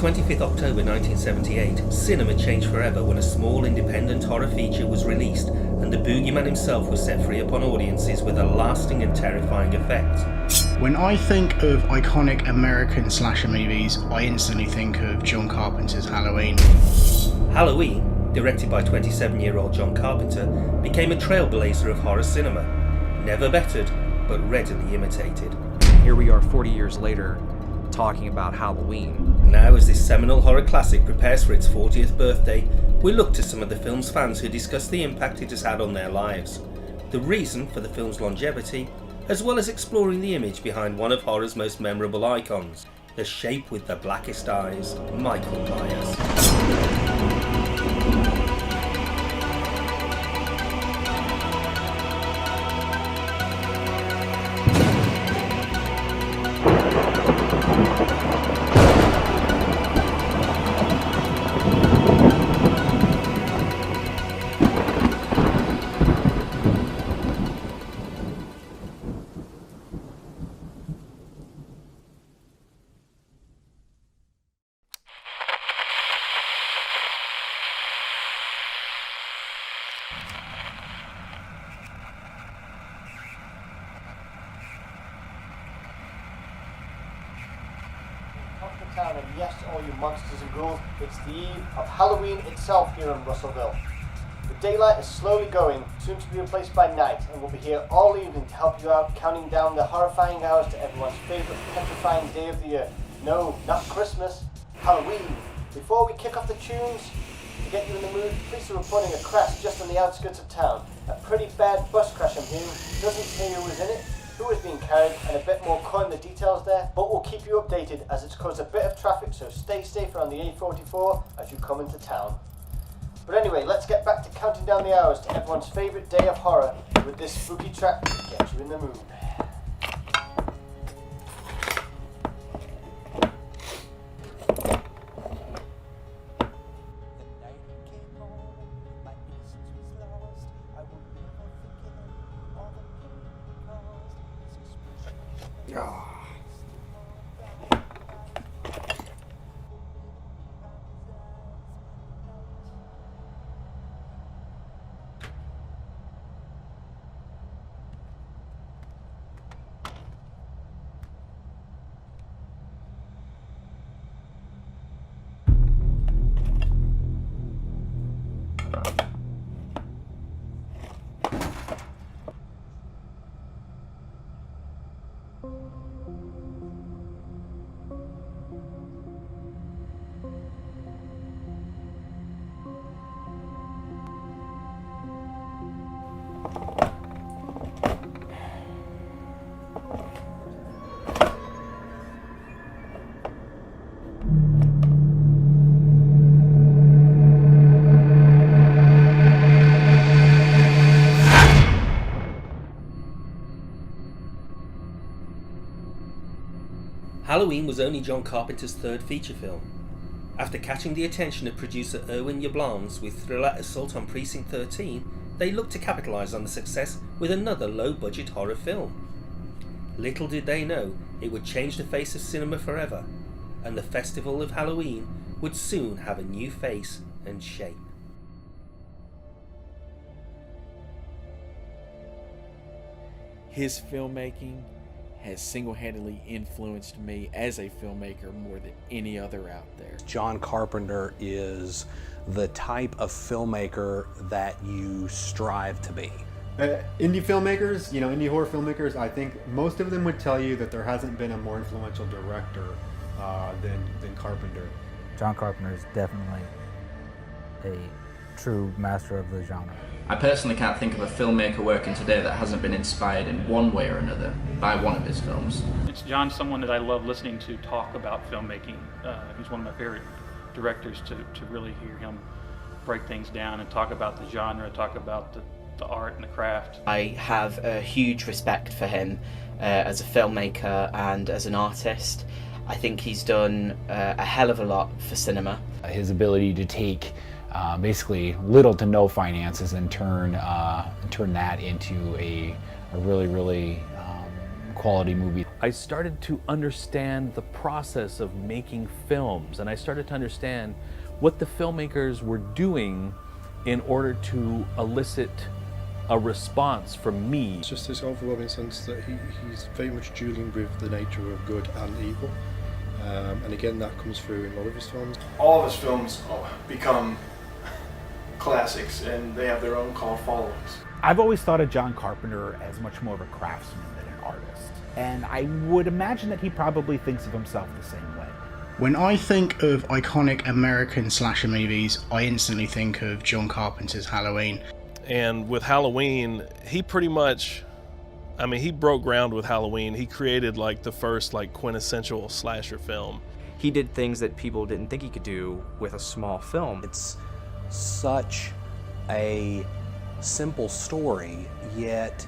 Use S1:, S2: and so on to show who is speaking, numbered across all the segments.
S1: 25th October 1978, cinema changed forever when a small independent horror feature was released and the Boogeyman himself was set free upon audiences with a lasting and terrifying effect.
S2: When I think of iconic American slasher movies, I instantly think of John Carpenter's Halloween.
S1: Halloween, directed by 27-year-old John Carpenter, became a trailblazer of horror cinema. Never bettered, but readily imitated.
S3: Here we are 40 years later, talking about Halloween.
S1: Now, as this seminal horror classic prepares for its 40th birthday, we look to some of the film's fans who discuss the impact it has had on their lives, the reason for the film's longevity, as well as exploring the image behind one of horror's most memorable icons, the shape with the blackest eyes, Michael Myers.
S4: Town, and yes, all you monsters and ghouls, it's the eve of Halloween itself here in Russellville. The daylight is slowly going, soon to be replaced by night, and we'll be here all evening to help you out, counting down the horrifying hours to everyone's favourite petrifying day of the year. No, not Christmas, Halloween. Before we kick off the tunes, to get you in the mood, police are reporting a crash just on the outskirts of town. A pretty bad bus crash, I'm hearing. Doesn't say who was in it, who is being carried, and a bit more on the details there, but we'll keep you updated as it's caused a bit of traffic, so stay safe around the A44 as you come into town. But anyway, let's get back to counting down the hours to everyone's favourite day of horror with this spooky track to get you in the mood.
S1: Halloween was only John Carpenter's third feature film. After catching the attention of producer Irwin Yablans with thriller Assault on Precinct 13, they looked to capitalise on the success with another low-budget horror film. Little did they know it would change the face of cinema forever, and the festival of Halloween would soon have a new face and shape.
S5: His filmmaking has single-handedly influenced me as a filmmaker more than any other out there.
S6: John Carpenter is the type of filmmaker that you strive to be.
S7: Indie filmmakers, indie horror filmmakers, I think most of them would tell you that there hasn't been a more influential director than Carpenter.
S8: John Carpenter is definitely a true master of the genre.
S9: I personally can't think of a filmmaker working today that hasn't been inspired in one way or another by one of his films.
S10: John's someone that I love listening to talk about filmmaking. He's one of my favorite directors to really hear him break things down and talk about the genre, talk about the art and the craft.
S11: I have a huge respect for him as a filmmaker and as an artist. I think he's done a hell of a lot for cinema.
S12: His ability to take basically little to no finances and turn that into a really quality movie.
S13: I started to understand the process of making films, and I started to understand what the filmmakers were doing in order to elicit a response from me.
S14: It's just this overwhelming sense that he's very much dueling with the nature of good and evil. And again, that comes through in a lot of his films.
S15: All of his films become classics, and they have their own cult followings.
S16: I've always thought of John Carpenter as much more of a craftsman than an artist. And I would imagine that he probably thinks of himself the same way.
S2: When I think of iconic American slasher movies, I instantly think of John Carpenter's Halloween.
S17: And with Halloween, he pretty much, he broke ground with Halloween. He created like the first like quintessential slasher film.
S3: He did things that people didn't think he could do with a small film.
S6: It's such a simple story, yet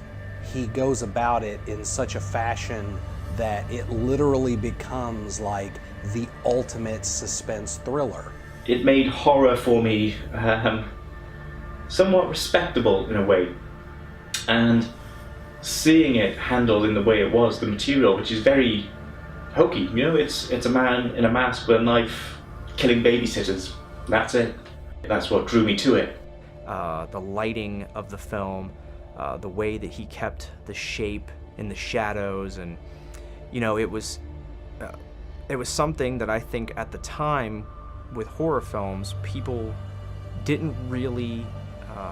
S6: he goes about it in such a fashion that it literally becomes like the ultimate suspense thriller.
S9: It made horror for me somewhat respectable in a way, and seeing it handled in the way it was, the material, which is very hokey, it's a man in a mask with a knife killing babysitters. That's it. That's what drew me to it.
S3: The lighting of the film, the way that he kept the shape in the shadows, and it was something that I think at the time with horror films people didn't really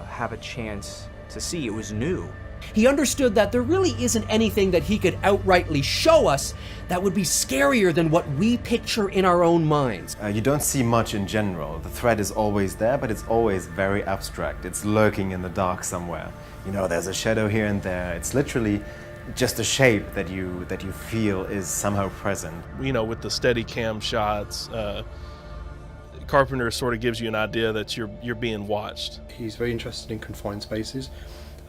S3: have a chance to see. It was new.
S18: He understood that there really isn't anything that he could outrightly show us that would be scarier than what we picture in our own minds.
S19: You don't see much in general. The threat is always there, but it's always very abstract. It's lurking in the dark somewhere. There's a shadow here and there. It's literally just a shape that you feel is somehow present.
S17: With the steady cam shots, Carpenter sort of gives you an idea that you're being watched.
S14: He's very interested in confined spaces.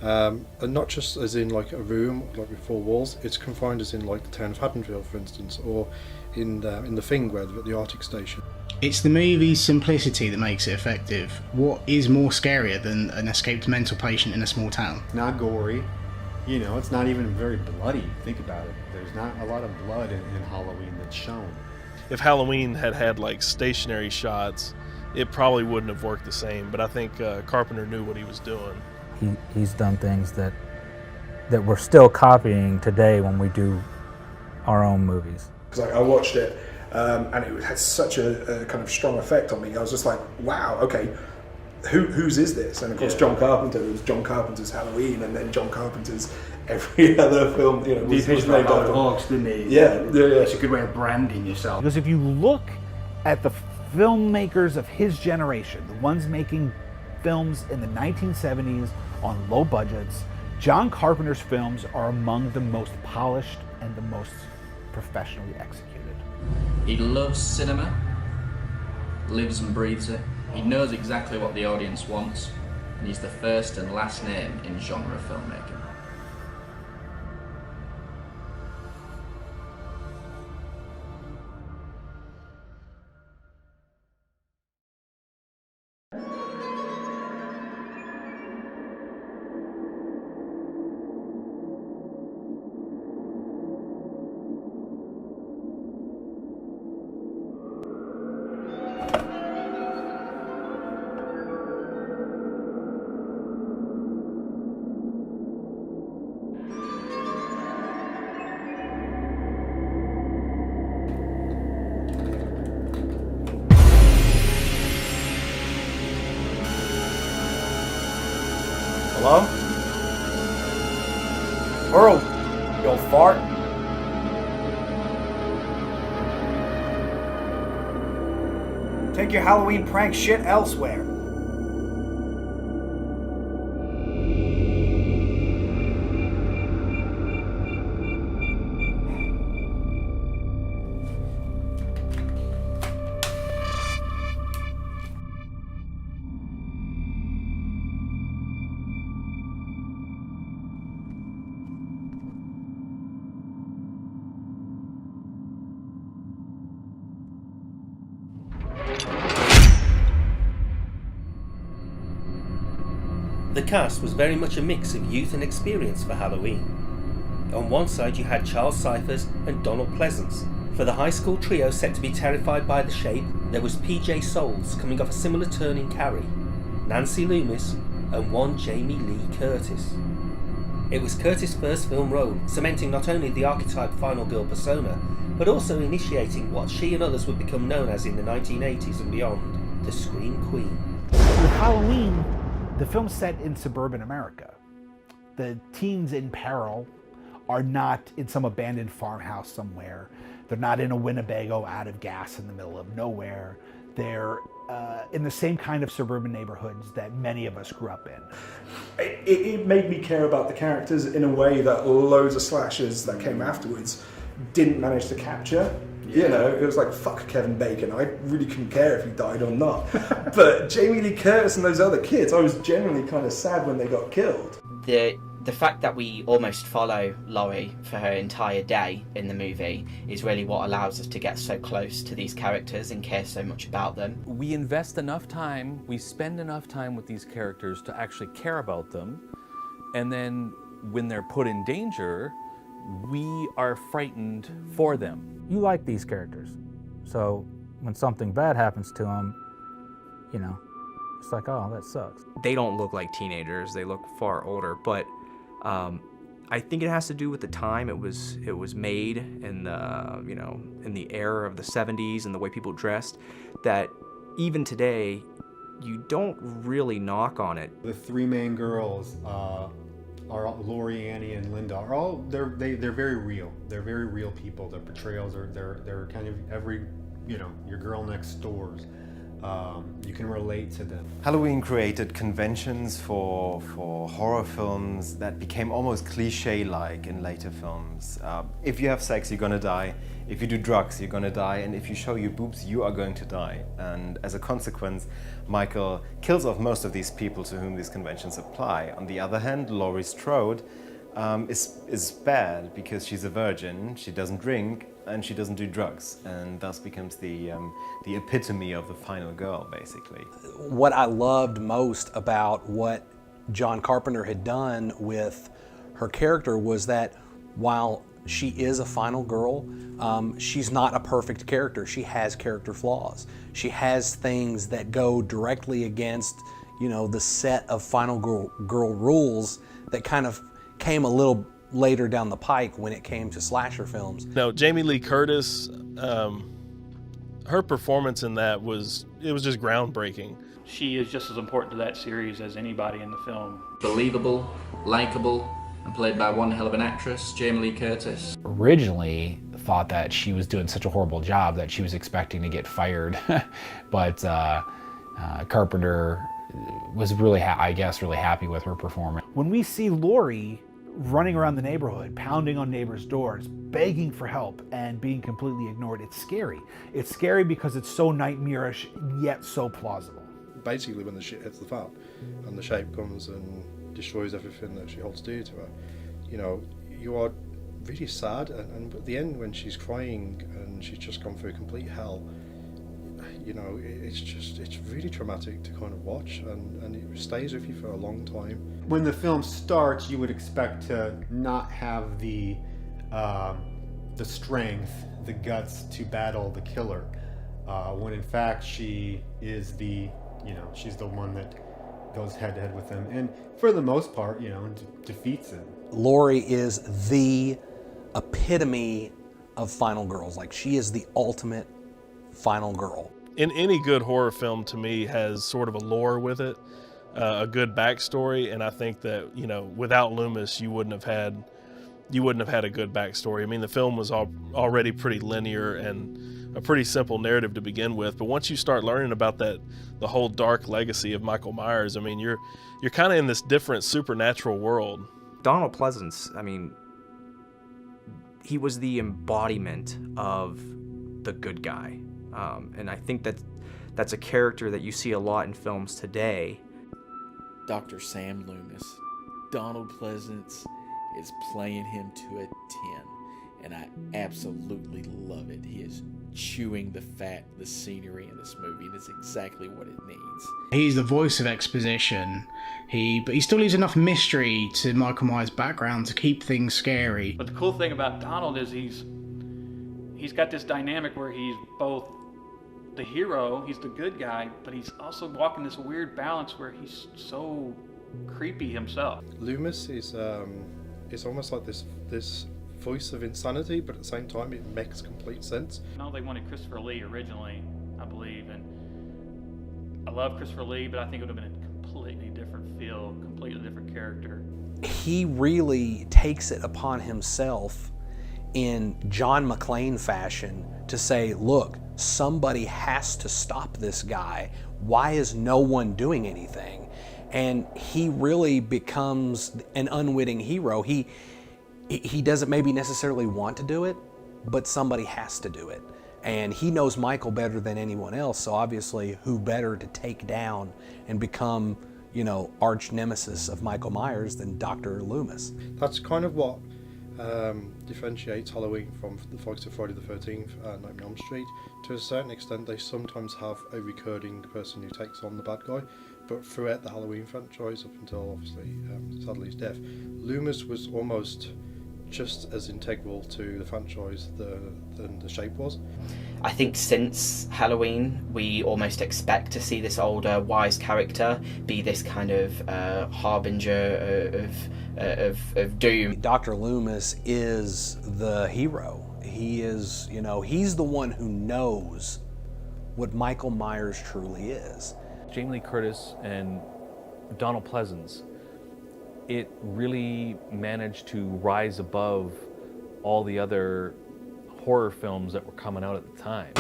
S14: And not just as in like a room, like with four walls. It's confined as in like the town of Haddonfield, for instance, or in the Thing, where they're at the Arctic station.
S2: It's the movie's simplicity that makes it effective. What is more scarier than an escaped mental patient in a small town?
S7: Not gory. It's not even very bloody. Think about it. There's not a lot of blood in Halloween that's shown.
S17: If Halloween had like stationary shots, it probably wouldn't have worked the same. But I think Carpenter knew what he was doing.
S8: He's done things that we're still copying today when we do our own movies.
S20: Because I watched it and it had such a kind of strong effect on me. I was just like, wow, okay, whose is this? And of course, John Carpenter. It was John Carpenter's Halloween, and then John Carpenter's every other film. Was named after
S16: Hawks, didn't he?
S20: Yeah.
S16: It's a good way of branding yourself. Because if you look at the filmmakers of his generation, the ones making films in the 1970s on low budgets, John Carpenter's films are among the most polished and the most professionally executed.
S9: He loves cinema, lives and breathes it. He knows exactly what the audience wants, and he's the first and last name in genre filmmaking.
S21: Hello? Earl, you old fart. Take your Halloween prank shit elsewhere.
S1: The cast was very much a mix of youth and experience for Halloween. On one side you had Charles Cyphers and Donald Pleasance. For the high school trio set to be terrified by the Shape, there was PJ Soles coming off a similar turn in Carrie, Nancy Loomis, and one Jamie Lee Curtis. It was Curtis' first film role, cementing not only the archetype final girl persona, but also initiating what she and others would become known as in the 1980s and beyond, the Scream Queen.
S16: With Halloween, the film's set in suburban America. The teens in peril are not in some abandoned farmhouse somewhere. They're not in a Winnebago out of gas in the middle of nowhere. They're in the same kind of suburban neighborhoods that many of us grew up in.
S20: It made me care about the characters in a way that loads of slashers that came afterwards didn't manage to capture. You know, it was like, fuck Kevin Bacon. I really couldn't care if he died or not. But Jamie Lee Curtis and those other kids, I was genuinely kind of sad when they got killed.
S11: The fact that we almost follow Laurie for her entire day in the movie is really what allows us to get so close to these characters and care so much about them.
S13: We invest enough time, we spend enough time with these characters to actually care about them, and then when they're put in danger, we are frightened for them.
S8: You like these characters, so when something bad happens to them, you know, it's like, oh, that sucks.
S3: They don't look like teenagers, they look far older, but I think it has to do with the time it was made in the, you know, in the era of the 70s and the way people dressed, that even today you don't really knock on it.
S7: The three main girls are Laurie, Annie, and Linda. Are all they're very real. They're very real people. Their portrayals are they're kind of every, you know, your girl next doors. You can relate to them.
S19: Halloween created conventions for horror films that became almost cliche-like in later films. If you have sex, you're gonna die. If you do drugs, you're gonna die. And if you show your boobs, you are going to die. And as a consequence, Michael kills off most of these people to whom these conventions apply. On the other hand, Laurie Strode is bad because she's a virgin, she doesn't drink, and she doesn't do drugs, and thus becomes the epitome of the final girl, basically.
S6: What I loved most about what John Carpenter had done with her character was that while she is a final girl, she's not a perfect character. She has character flaws. She has things that go directly against, you know, the set of final girl rules that kind of came a little later down the pike when it came to slasher films.
S17: No, Jamie Lee Curtis, her performance in that was just groundbreaking.
S10: She is just as important to that series as anybody in the film.
S4: Believable, likable, and played by one hell of an actress, Jamie Lee Curtis.
S12: Originally thought that she was doing such a horrible job that she was expecting to get fired, but Carpenter was really, I guess, really happy with her performance.
S16: When we see Laurie running around the neighborhood, pounding on neighbors' doors, begging for help, and being completely ignored, it's scary. It's scary because it's so nightmarish, yet so plausible.
S14: Basically, when the shit hits the fan, and the Shape comes and destroys everything that she holds dear to her, you know, you are really sad, and at the end when she's crying and she's just gone through complete hell, you know, it's really traumatic to kind of watch, and it stays with you for a long time.
S7: When the film starts, you would expect to not have the strength, the guts to battle the killer, when in fact she is she's the one that goes head to head with him, and for the most part, you know, defeats him.
S6: Laurie is the epitome of final girls. Like, she is the ultimate final girl.
S17: In any good horror film, to me, has sort of a lore with it, a good backstory, and I think that, you know, without Loomis, you wouldn't have had a good backstory. I mean, the film was already pretty linear and a pretty simple narrative to begin with, but once you start learning about the whole dark legacy of Michael Myers, I mean, you're kind of in this different supernatural world.
S3: Donald Pleasance, I mean, he was the embodiment of the good guy. And I think that's a character that you see a lot in films today.
S5: Dr. Sam Loomis, Donald Pleasance is playing him to a 10. and I absolutely love it. He is chewing the scenery in this movie, and it's exactly what it needs.
S2: He's the voice of exposition, but he still leaves enough mystery to Michael Myers' background to keep things scary.
S10: But the cool thing about Donald is he's got this dynamic where he's both the hero, he's the good guy, but he's also walking this weird balance where he's so creepy himself.
S14: Loomis is almost like this voice of insanity, but at the same time it makes complete sense.
S10: I know they wanted Christopher Lee originally, I believe, and I love Christopher Lee, but I think it would have been a completely different feel, completely different character.
S6: He really takes it upon himself in John McClane fashion to say, look, somebody has to stop this guy. Why is no one doing anything? And he really becomes an unwitting hero. He doesn't maybe necessarily want to do it, but somebody has to do it. And he knows Michael better than anyone else, so obviously who better to take down and become, arch nemesis of Michael Myers than Dr. Loomis.
S14: That's kind of what differentiates Halloween from the folks of Friday the 13th and Nightmare on Elm Street. To a certain extent, they sometimes have a recurring person who takes on the bad guy, but throughout the Halloween franchise, up until obviously sadly his death, Loomis was almost just as integral to the franchise than the Shape was.
S11: I think since Halloween, we almost expect to see this older, wise character be this kind of harbinger of doom.
S6: Dr. Loomis is the hero. He is, he's the one who knows what Michael Myers truly is.
S13: Jamie Lee Curtis and Donald Pleasence, it really managed to rise above all the other horror films that were coming out at the time.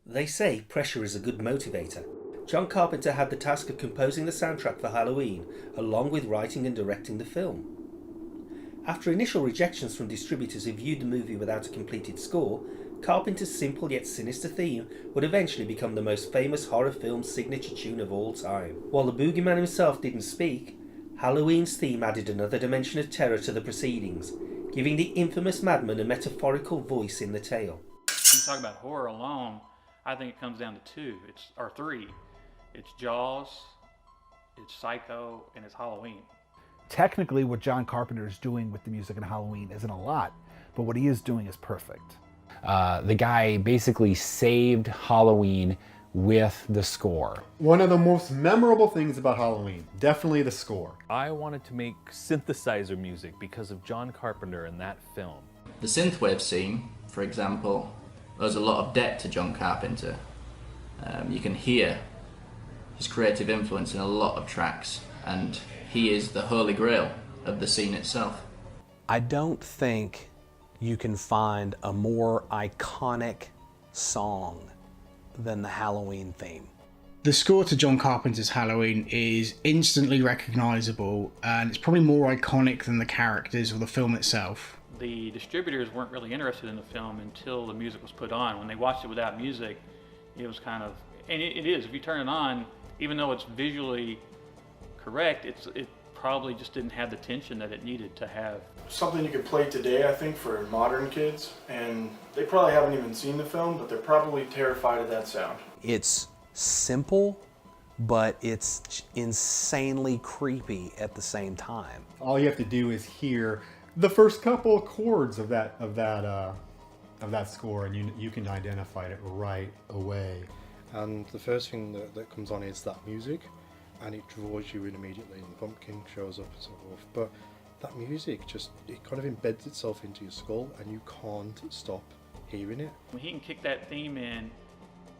S1: They say pressure is a good motivator. John Carpenter had the task of composing the soundtrack for Halloween, along with writing and directing the film. After initial rejections from distributors who viewed the movie without a completed score, Carpenter's simple yet sinister theme would eventually become the most famous horror film signature tune of all time. While the Boogeyman himself didn't speak, Halloween's theme added another dimension of terror to the proceedings, giving the infamous madman a metaphorical voice in the tale.
S10: When you talk about horror alone, I think it comes down to three. It's Jaws, it's Psycho, and it's Halloween.
S16: Technically, what John Carpenter is doing with the music in Halloween isn't a lot, but what he is doing is perfect.
S12: The guy basically saved Halloween with the score.
S7: One of the most memorable things about Halloween, definitely the score.
S13: I wanted to make synthesizer music because of John Carpenter in that film.
S4: The synthwave scene, for example, owes a lot of debt to John Carpenter. You can hear his creative influence in a lot of tracks, and he is the holy grail of the scene itself.
S6: I don't think you can find a more iconic song than the Halloween theme.
S2: The score to John Carpenter's Halloween is instantly recognizable, and it's probably more iconic than the characters or the film itself.
S10: The distributors weren't really interested in the film until the music was put on. When they watched it without music, it was kind of, and it is, if you turn it on, even though it's visually correct, it probably just didn't have the tension that it needed to have.
S15: Something you could play today, I think, for modern kids, and they probably haven't even seen the film, but they're probably terrified of that sound.
S6: It's simple, but it's insanely creepy at the same time.
S7: All you have to do is hear the first couple of chords of that score, and you can identify it right away.
S14: And the first thing that comes on is that music, and it draws you in immediately, and the pumpkin shows up and so forth. But that music it kind of embeds itself into your skull, and you can't stop hearing it.
S10: When he can kick that theme in,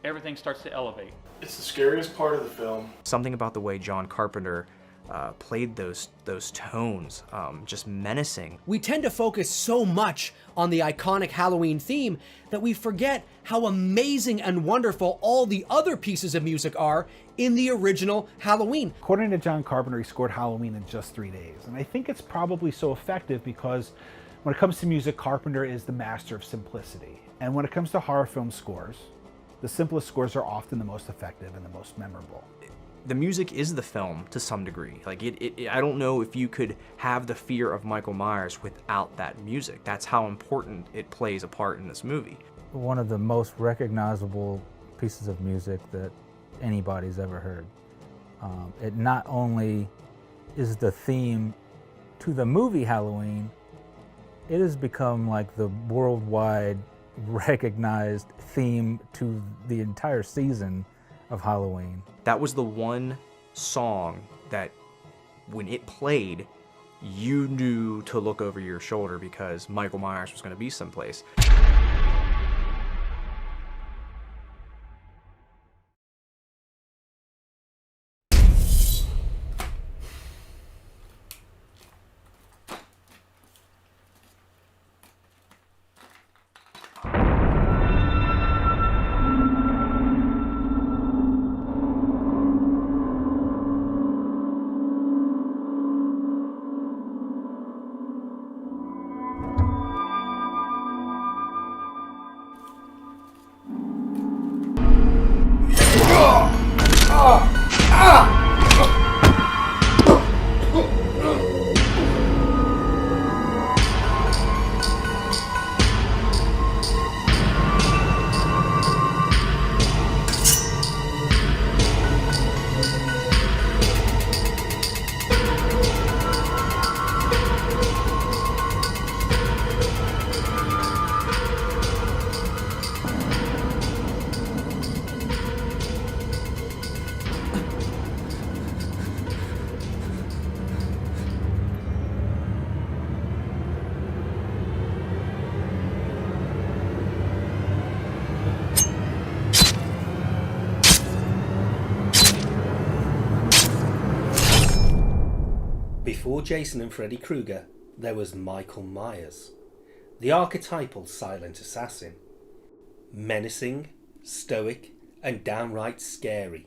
S10: everything starts to elevate.
S15: It's the scariest part of the film.
S3: Something about the way John Carpenter played those tones, just menacing.
S18: We tend to focus so much on the iconic Halloween theme that we forget how amazing and wonderful all the other pieces of music are in the original Halloween.
S16: According to John Carpenter, he scored Halloween in just 3 days. And I think it's probably so effective because when it comes to music, Carpenter is the master of simplicity. And when it comes to horror film scores, the simplest scores are often the most effective and the most memorable.
S3: the music is the film to some degree. Like I don't know if you could have the fear of Michael Myers without that music. That's how important it plays a part in this movie.
S8: One of the most recognizable pieces of music that anybody's ever heard. It not only is the theme to the movie Halloween, it has become like the worldwide recognized theme to the entire season of Halloween.
S3: That was the one song that when it played, you knew to look over your shoulder because Michael Myers was going to be someplace.
S1: Before Jason and Freddy Krueger, there was Michael Myers, the archetypal silent assassin. Menacing, stoic, and downright scary.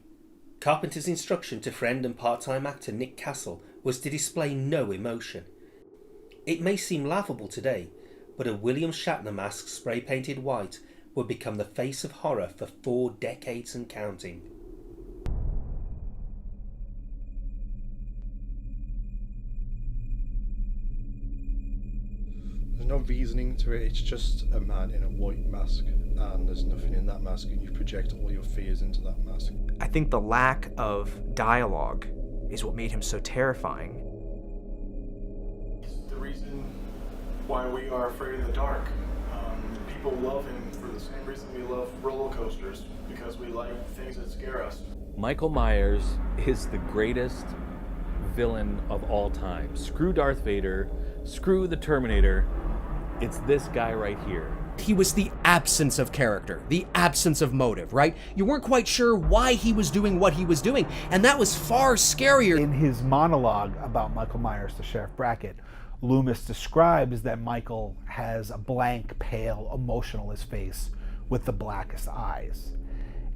S1: Carpenter's instruction to friend and part-time actor Nick Castle was to display no emotion. It may seem laughable today, but a William Shatner mask spray-painted white would become the face of horror for 4 decades and counting.
S14: There's no reasoning to it, it's just a man in a white mask, and there's nothing in that mask, and you project all your fears into that mask.
S3: I think the lack of dialogue is what made him so terrifying.
S15: The reason why we are afraid of the dark. People love him for the same reason we love roller coasters, because we like things that scare us.
S13: Michael Myers is the greatest villain of all time. Screw Darth Vader, screw the Terminator, it's this guy right here.
S18: He was the absence of character, the absence of motive, right? You weren't quite sure why he was doing what he was doing, and that was far scarier.
S16: In his monologue about Michael Myers to Sheriff Brackett, Loomis describes that Michael has a blank, pale, emotionless face with the blackest eyes.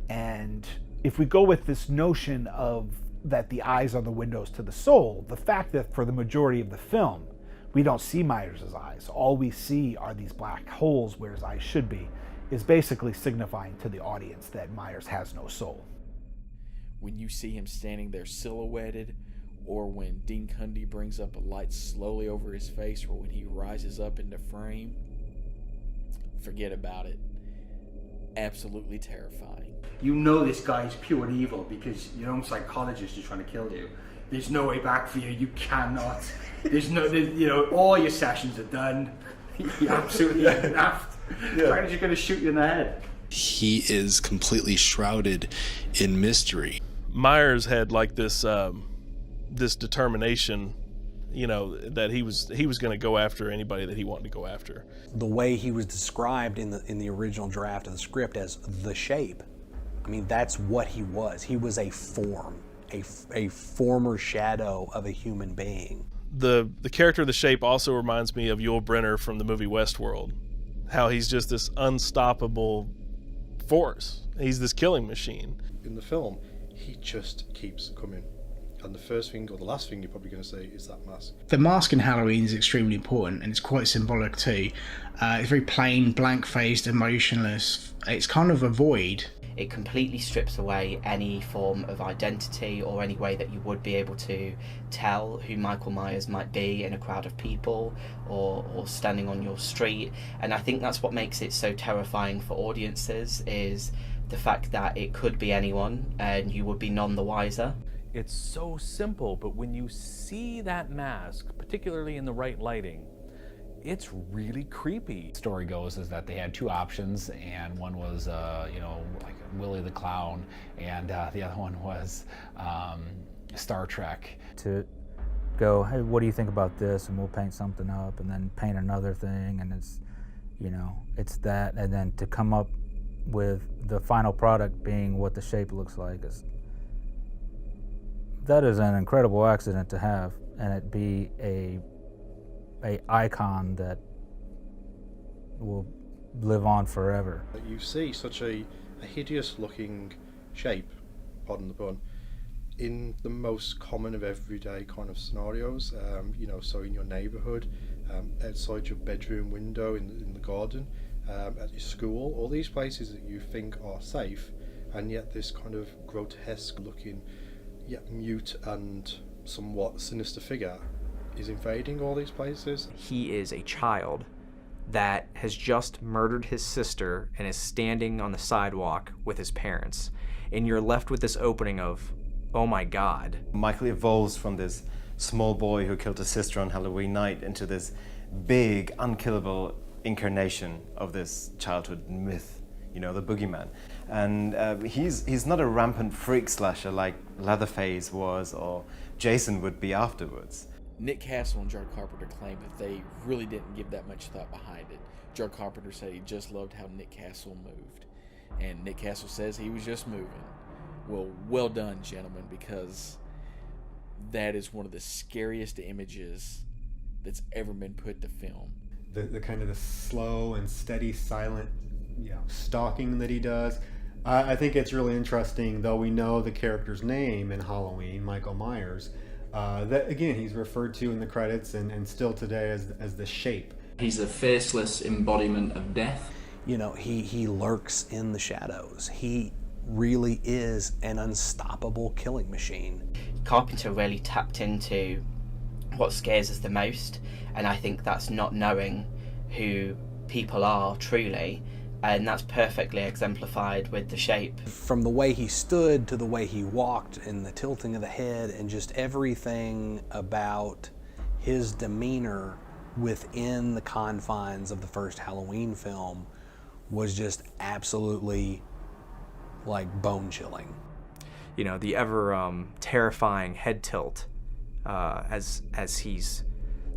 S16: And if we go with this notion of that the eyes are the windows to the soul, the fact that for the majority of the film, we don't see Myers' eyes. All we see are these black holes where his eyes should be, is basically signifying to the audience that Myers has no soul.
S5: When you see him standing there silhouetted, or when Dean Cundy brings up a light slowly over his face, or when he rises up into frame, forget about it. Absolutely terrifying.
S9: You know this guy's pure evil because your own psychologist is trying to kill you. There's no way back for you. You cannot. All your sessions are done. You're absolutely naffed. Trying to gonna shoot you in the head.
S22: He is completely shrouded in mystery.
S17: Myers had like this this determination, that he was going to go after anybody that he wanted to go after.
S6: The way he was described in the original draft of the script as the Shape, I mean, that's what he was. He was a form, a former shadow of a human being.
S17: The character of the Shape also reminds me of Yul Brynner from the movie Westworld. How he's just this unstoppable force. He's this killing machine.
S14: In the film, he just keeps coming. And the first thing or the last thing you're probably going to say is that mask.
S2: The mask in Halloween is extremely important, and it's quite symbolic too. It's very plain, blank-faced, emotionless. It's kind of a void.
S11: It completely strips away any form of identity or any way that you would be able to tell who Michael Myers might be in a crowd of people or standing on your street. And I think that's what makes it so terrifying for audiences, is the fact that it could be anyone and you would be none the wiser.
S13: It's so simple, but when you see that mask, particularly in the right lighting, it's really creepy.
S12: The story goes is that they had two options, and one was, like Willie the Clown, and the other one was Star Trek.
S8: To go, hey, what do you think about this? And we'll paint something up, and then paint another thing, and it's, it's that, and then to come up with the final product being what the shape looks like. That is an incredible accident to have, and it be a icon that will live on forever.
S14: You see such a hideous looking shape, pardon the pun, in the most common of everyday kind of scenarios, so in your neighbourhood, outside your bedroom window, in the garden, at your school, all these places that you think are safe, and yet this kind of grotesque looking, yet mute and somewhat sinister figure is invading all these places.
S3: He is a child that has just murdered his sister and is standing on the sidewalk with his parents. And you're left with this opening of, oh my God.
S19: Michael evolves from this small boy who killed his sister on Halloween night into this big, unkillable incarnation of this childhood myth, the Boogeyman. And he's not a rampant freak slasher like Leatherface was or Jason would be afterwards.
S5: Nick Castle and John Carpenter claim that they really didn't give that much thought behind it. John Carpenter said he just loved how Nick Castle moved. And Nick Castle says he was just moving. Well done, gentlemen, because that is one of the scariest images that's ever been put to film.
S7: The kind of the slow and steady, silent, stalking that he does. I think it's really interesting, though we know the character's name in Halloween, Michael Myers, that again he's referred to in the credits and still today as the Shape.
S4: He's a faceless embodiment of death.
S6: He lurks in the shadows. He really is an unstoppable killing machine.
S11: Carpenter really tapped into what scares us the most, and I think that's not knowing who people are truly, and that's perfectly exemplified with The Shape.
S6: From the way he stood to the way he walked and the tilting of the head and just everything about his demeanor within the confines of the first Halloween film was just absolutely bone-chilling.
S3: The ever terrifying head tilt as he's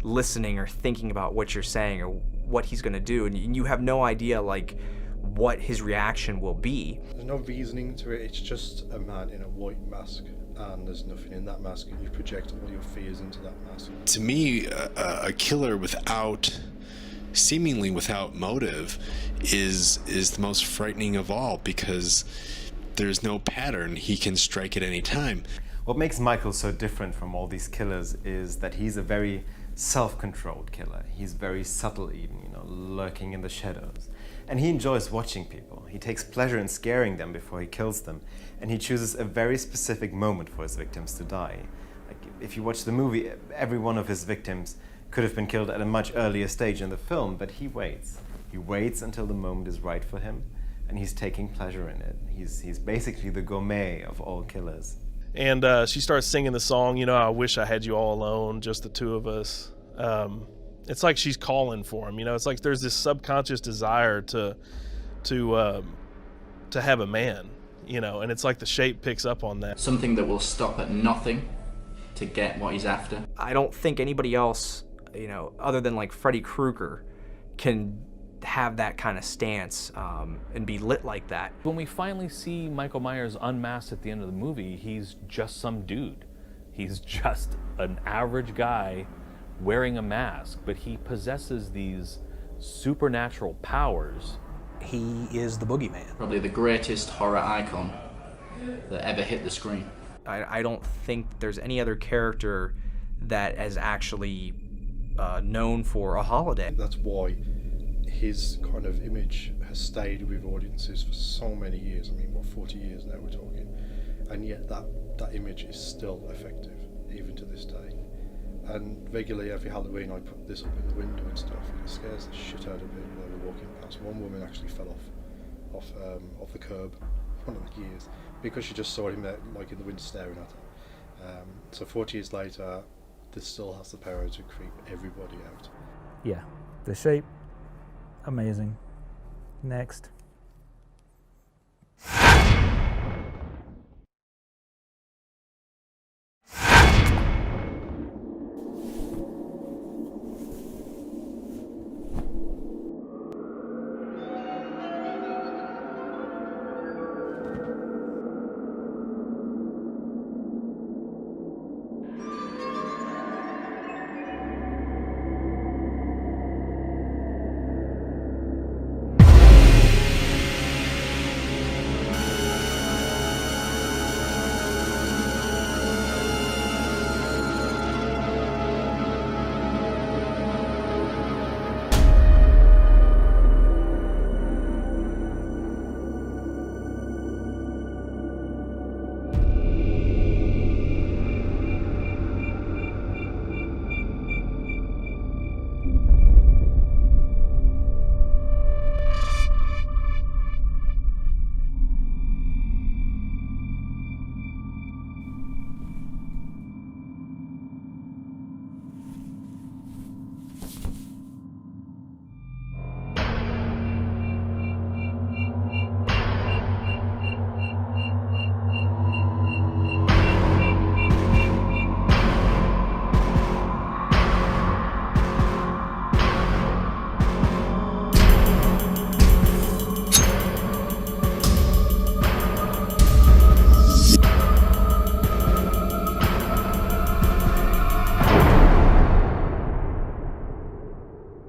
S3: listening or thinking about what you're saying or what he's going to do, and you have no idea what his reaction will be.
S14: There's no reasoning to it. It's just a man in a white mask, and there's nothing in that mask, and you project all your fears into that mask.
S22: To me, a killer seemingly without motive is the most frightening of all, because there's no pattern. He can strike at any time.
S19: What makes Michael so different from all these killers is that he's a very self-controlled killer. He's very subtle even, lurking in the shadows. And he enjoys watching people. He takes pleasure in scaring them before he kills them. And he chooses a very specific moment for his victims to die. If you watch the movie, every one of his victims could have been killed at a much earlier stage in the film, but he waits. He waits until the moment is right for him, and he's taking pleasure in it. He's basically the gourmet of all killers.
S17: And she starts singing the song, I wish I had you all alone, just the two of us. It's like she's calling for him, it's like there's this subconscious desire to have a man, and it's like The Shape picks up on that.
S4: Something that will stop at nothing to get what he's after.
S3: I don't think anybody else, other than Freddy Krueger, can have that kind of stance and be lit like that.
S13: When we finally see Michael Myers unmasked at the end of the movie, he's just some dude. He's just an average guy wearing a mask, but he possesses these supernatural powers.
S6: He is the Boogeyman.
S4: Probably the greatest horror icon that ever hit the screen.
S3: I don't think there's any other character that is actually known for a holiday.
S14: That's why his kind of image has stayed with audiences for so many years. I mean, what, 40 years now we're talking, and yet that image is still effective even to this day. And regularly every Halloween I put this up in the window and stuff, and it scares the shit out of me when we're walking past. One woman actually fell off the curb one of the years because she just saw him there, like in the window staring at her. So 40 years later, this still has the power to creep everybody out.
S8: Yeah, The Shape, amazing. Next.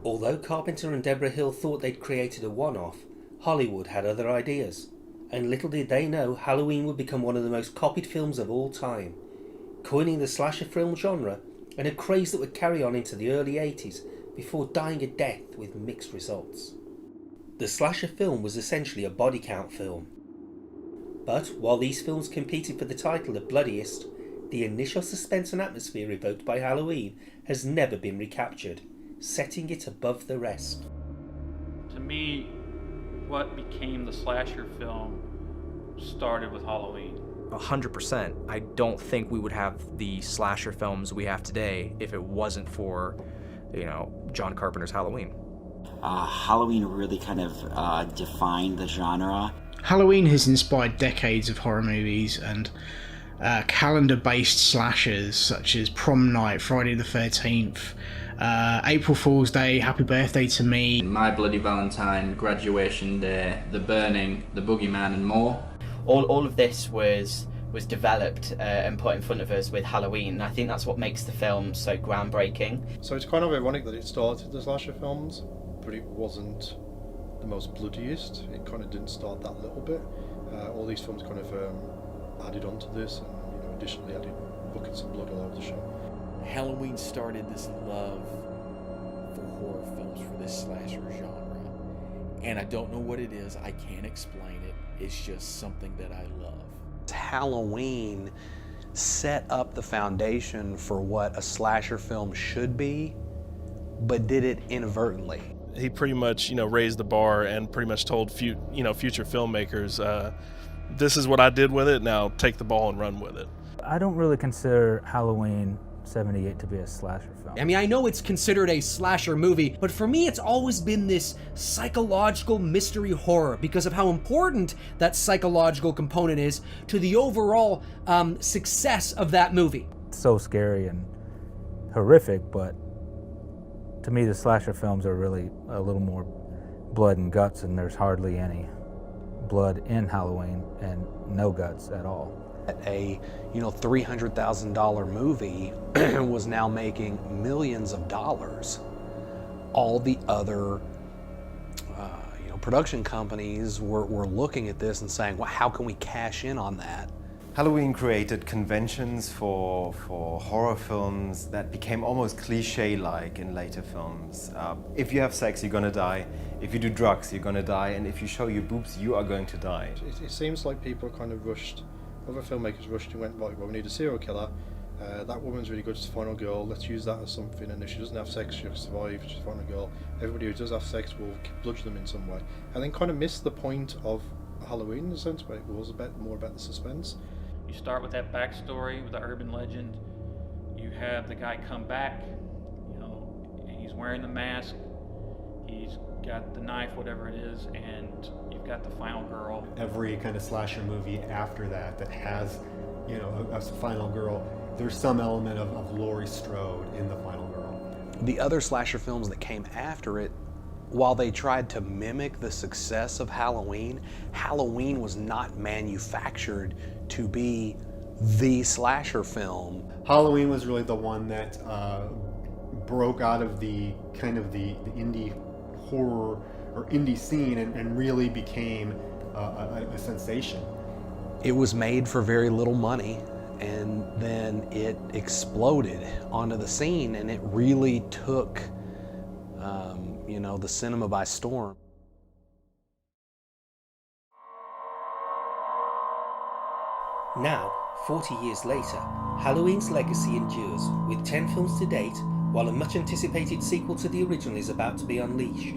S1: Although Carpenter and Deborah Hill thought they'd created a one-off, Hollywood had other ideas, and little did they know Halloween would become one of the most copied films of all time, coining the slasher film genre and a craze that would carry on into the early 80s before dying a death with mixed results. The slasher film was essentially a body count film. But while these films competed for the title of bloodiest, the initial suspense and atmosphere evoked by Halloween has never been recaptured, setting it above the rest.
S10: To me, what became the slasher film started with Halloween.
S3: 100%. I don't think we would have the slasher films we have today if it wasn't for, John Carpenter's Halloween.
S20: Halloween really kind of defined the genre.
S2: Halloween has inspired decades of horror movies and calendar-based slashers such as Prom Night, Friday the 13th, April Fool's Day, Happy Birthday to Me,
S4: My Bloody Valentine, Graduation Day, The Burning, The Boogeyman and more.
S11: All of this was developed and put in front of us with Halloween, and I think that's what makes the film so groundbreaking.
S14: So it's kind of ironic that it started the slasher films, but it wasn't the most bloodiest. It kind of didn't start that little bit. All these films kind of added onto this, and additionally added buckets of blood all over the show.
S5: Halloween started this love for horror films, for this slasher genre, and I don't know what it is. I can't explain it. It's just something that I love.
S6: Halloween set up the foundation for what a slasher film should be, but did it inadvertently.
S17: He pretty much, raised the bar and pretty much told future filmmakers, this is what I did with it, now take the ball and run with it.
S8: I don't really consider Halloween 78 to be a slasher film.
S18: I mean, I know it's considered a slasher movie, but for me it's always been this psychological mystery horror because of how important that psychological component is to the overall success of that movie.
S8: It's so scary and horrific, but to me the slasher films are really a little more blood and guts, and there's hardly any blood in Halloween and no guts at all.
S6: A $300,000 movie was now making millions of dollars. All the other production companies were looking at this and saying, well, how can we cash in on that?
S19: Halloween created conventions for horror films that became almost cliche-like in later films. If you have sex, you're gonna die. If you do drugs, you're gonna die. And if you show your boobs, you are going to die.
S14: It seems like people kind of rushed, other filmmakers rushed and went, right, well, we need a serial killer. That woman's really good, she's a final girl, let's use that as something, and if she doesn't have sex, she'll survive, she's a final girl. Everybody who does have sex will bludge them in some way. And then kind of missed the point of Halloween in a sense, where it was more about the suspense.
S10: You start with that backstory with the urban legend. You have the guy come back, you know, and he's wearing the mask, he's got the knife, whatever it is, and you've got the final girl.
S7: Every kind of slasher movie after that has, you know, a final girl, there's some element of Laurie Strode in the final girl.
S6: The other slasher films that came after it, while they tried to mimic the success of Halloween, Halloween was not manufactured to be the slasher film.
S7: Halloween was really the one that broke out of the kind of the indie horror or indie scene and really became a sensation.
S6: It was made for very little money, and then it exploded onto the scene, and it really took you know, the cinema by storm.
S1: Now, 40 years later, Halloween's legacy endures, with 10 films to date, while a much-anticipated sequel to the original is about to be unleashed,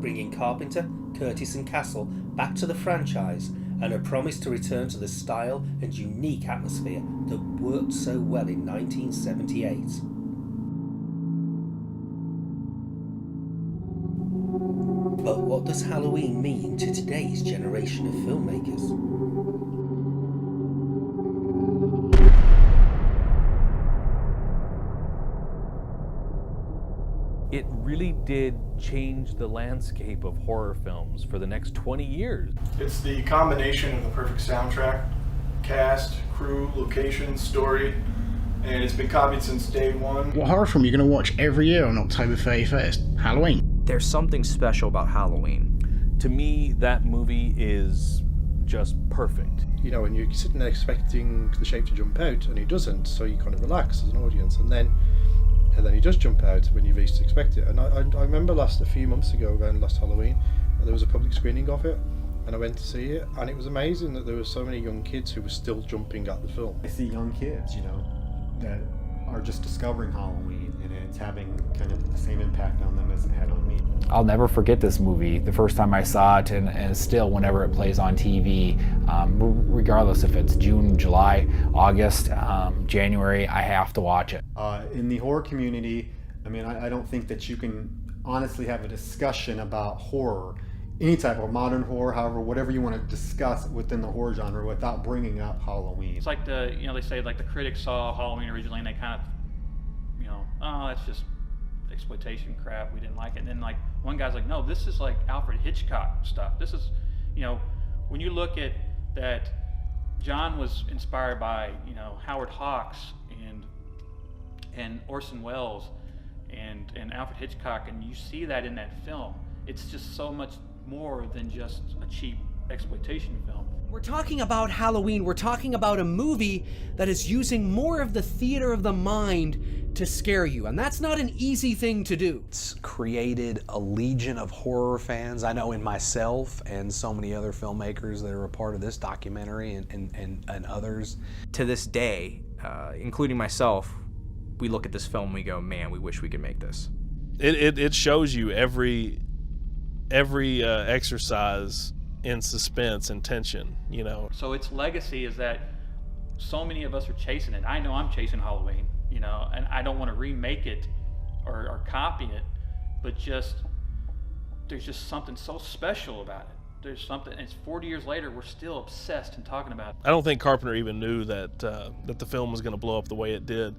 S1: bringing Carpenter, Curtis and Castle back to the franchise, and a promise to return to the style and unique atmosphere that worked so well in 1978. But what does Halloween mean to today's generation of filmmakers?
S13: It really did change the landscape of horror films for the next 20 years.
S15: It's the combination of the perfect soundtrack, cast, crew, location, story, and it's been copied since day one.
S2: What horror film are you going to watch every year on October 31st? Halloween.
S3: There's something special about Halloween.
S13: To me, that movie is just perfect.
S14: You know, and you're sitting there expecting the shape to jump out, and he doesn't, so you kind of relax as an audience, and then he does jump out when you least expect it. And I remember a few months ago, around last Halloween, there was a public screening of it, and I went to see it, and it was amazing that there were so many young kids who were still jumping at the film.
S7: I see young kids, you know, that are just discovering Halloween, and it's having kind of the same impact on them as it had on me.
S12: I'll never forget this movie. The first time I saw it, and still whenever it plays on TV, regardless if it's June, July, August, January, I have to watch it.
S7: In the horror community, I mean, I don't think that you can honestly have a discussion about horror, any type of modern horror, however, whatever you want to discuss within the horror genre without bringing up Halloween.
S10: It's like they say like the critics saw Halloween originally and they kind of, oh, that's just exploitation crap, we didn't like it. And then like one guy's like, no, this is like Alfred Hitchcock stuff. This is, when you look at that, John was inspired by, Howard Hawks and Orson Welles and Alfred Hitchcock, and you see that in that film. It's just so much more than just a cheap exploitation film.
S18: We're talking about Halloween. We're talking about a movie that is using more of the theater of the mind to scare you, and that's not an easy thing to do.
S6: It's created a legion of horror fans. I know in myself and so many other filmmakers that are a part of this documentary and others.
S3: To this day, including myself, we look at this film and we go, man, we wish we could make this.
S17: It shows you every exercise in suspense and tension,
S10: So its legacy is that so many of us are chasing it. I know I'm chasing Halloween, and I don't want to remake it or copy it, but there's just something so special about it. There's something, it's 40 years later, we're still obsessed and talking about it.
S17: I don't think Carpenter even knew that the film was going to blow up the way it did.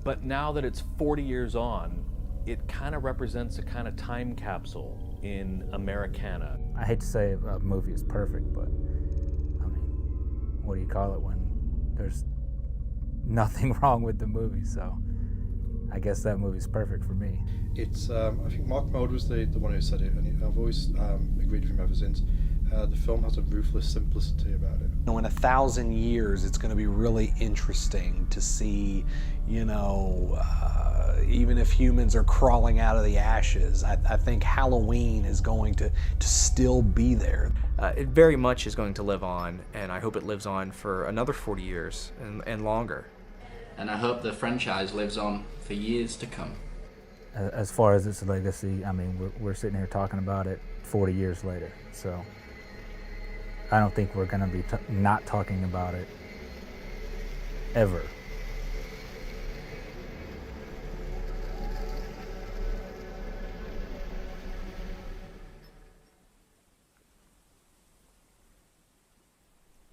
S13: But now that it's 40 years on, it kind of represents a kind of time capsule in Americana.
S8: I hate to say a movie is perfect, but I mean, what do you call it when there's nothing wrong with the movie? So I guess that movie's perfect for me.
S14: It's I think Mark Mold was the one who said it, and I've always agreed with him ever since. The film has a ruthless simplicity about it.
S6: You know, in 1,000 years, it's going to be really interesting to see, you know, even if humans are crawling out of the ashes, I think Halloween is going to still be there.
S3: It very much is going to live on, and I hope it lives on for another 40 years and longer.
S4: And I hope the franchise lives on for years to come.
S8: As far as its legacy, I mean, we're sitting here talking about it 40 years later, so I don't think we're going to be not talking about it ever.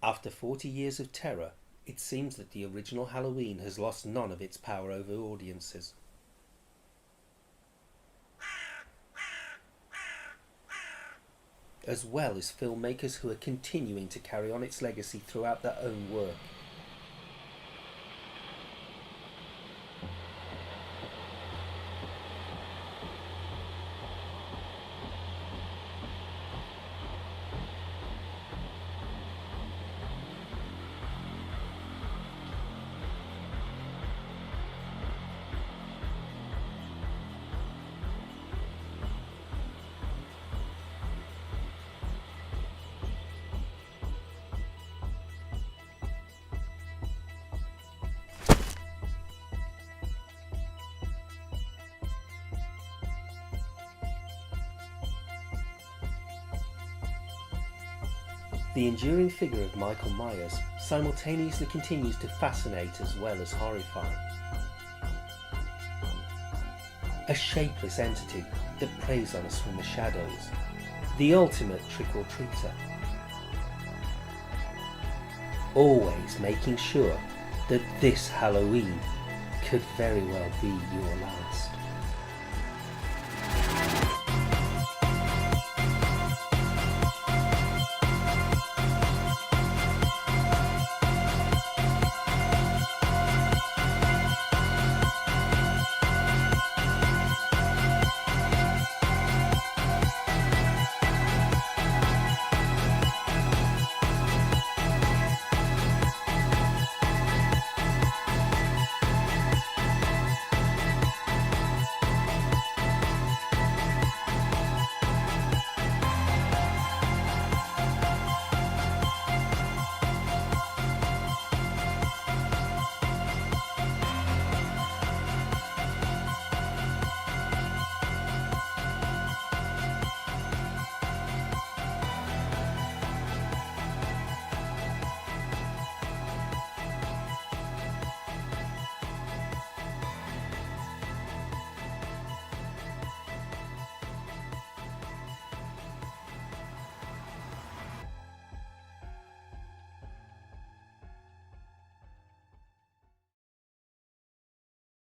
S1: After 40 years of terror, it seems that the original Halloween has lost none of its power over audiences. As well as filmmakers who are continuing to carry on its legacy throughout their own work. The enduring figure of Michael Myers simultaneously continues to fascinate as well as horrify. A shapeless entity that preys on us from the shadows, the ultimate trick-or-treater. Always making sure that this Halloween could very well be your last.